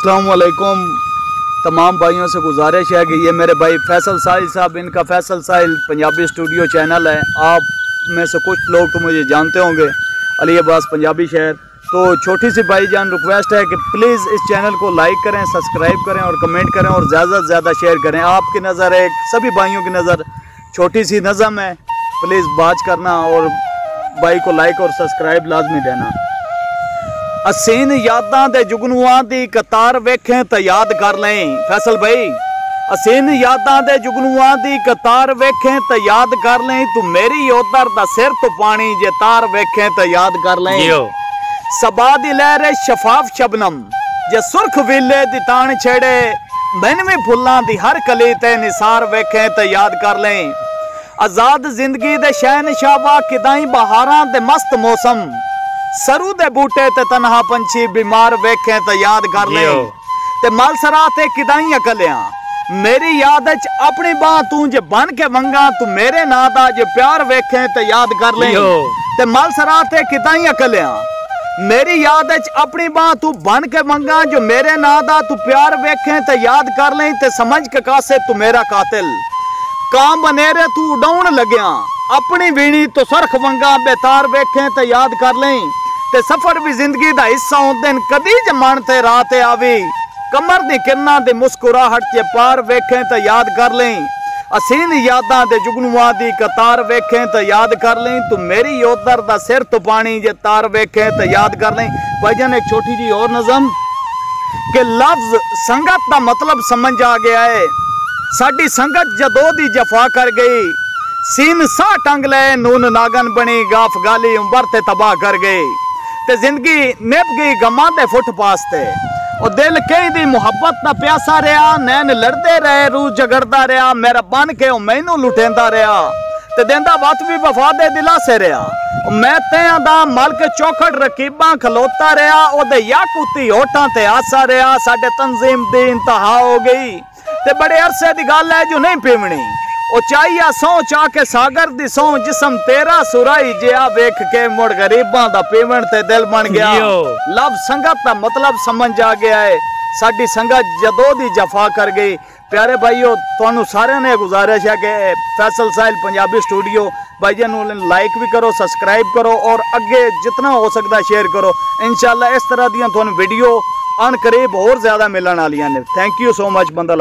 अस्सलाम वालेकुम। तमाम भाइयों से गुजारिश है कि ये मेरे भाई फैसल साहिल साहब, इनका फैसल साहिल पंजाबी स्टूडियो चैनल है। आप में से कुछ लोग तो मुझे जानते होंगे, अली अब्बास पंजाबी शहर। तो छोटी सी भाईजान रिक्वेस्ट है कि प्लीज़ इस चैनल को लाइक करें, सब्सक्राइब करें और कमेंट करें और ज़्यादा से ज़्यादा शेयर करें। आपकी नज़र है, सभी भाइयों की नज़र, छोटी सी नज़म है, प्लीज़ बात करना और भाई को लाइक और सब्सक्राइब लाजमी देना। असीन यादां दे जुगनुआं दी कतार वेखें तो याद कर लें। फैसल भाई, असीन यादां दे जुगनुआं दी कतार वेखें तो याद कर लें। तू मेरी उधर दा सिर तो पानी जे तार वेखें तो याद कर लें। सबा दी लहरे शफाफ शबनम जे सुर्ख विले दी तान छेड़े। मैनवी फुल्लां दी हर कली ते निसार वेखें तो याद कर लें। आजाद जिंदगी दे शहनशाह किदाई बहारां दे मस्त मौसम। सरू दे बूटे ते तनहा पंछी बीमार वेखें तो याद कर ले। ते मलसरा ते किदाई कलियां मेरी याद च अपनी बां तू जे बन के मंगा। तू मेरे ना दा जे प्यार वेखें तो याद कर ले। ते मलसरा ते किदाई कलियां मेरी याद च अपनी बां तू बन के मंगा। जो मेरे ना दा तू प्यार वेखें तो याद कर ले। ते समझ के कासे तू मेरा कातिल काम बनेरे तू उड़ाउन लग्या। अपनी वीणी तो सरख मंगा बेतार वेखें तो याद कर ले। ते सफर भी जिंदगी दा हिस्सा होंदे न, कदी जमान ते रात आवी। कमर दी किरना दी मुस्कुराहट ते पार वेखें तो याद कर लें। असीन यादां दे जुगनुआं दी कतार वेखें तो याद कर लें। तू मेरी उधर दा सिर तो पानी जे तार वेखें तो याद कर लें। भाईजान एक छोटी जी और नज़म के लफ्ज संगत दा मतलब समझ आ गया है। साडी संगत जदों दी जफा कर गई। सीन सा टंग ले नून नागन बनी। गाफ गाली उम्र ते तबाह कर गई। ते जिंदगी निभ गई गमां दे फुटपास ते। और दिल कई दी मुहब्बत दा प्यासा रहा। नैन लड़ते रहे, रूह झगड़दा रहा। मेरा बन के मैनू लुटेंदा रहा। ते देंदा वत भी वफा दे दिलासे रहा। मैं तेयां दा मलक चौखड़ रकीबां खलोता रहा। ओदे याकूती होठां ते आसा रहा। साडे तंजीम दी इंतहा हो गई। ते बड़े अरसे दी गल है जो नहीं पीवनी। ओ चाहिया सौ चाह के सागर दी सौ। जिसम तेरा सुराई जिया वेख के मुड़ गरीबां दा पीवण ते दिल बन गया। लव संगत दा मतलब समझ आ गया है। साडी संगत जदों दी जफा कर गई। प्यारे भाईओ, तुहानू सारे ने गुजारिश है कि फैसल साहिल पंजाबी स्टूडियो भाईजान लाइक भी करो, सब्सक्राइब करो और अगे जितना हो सकता शेयर करो। इंशाअल्लाह इस तरह दियां तुहानू वीडियो अन करीब और ज्यादा मिलने वालियां ने। थैंक यू सो मच बंदा।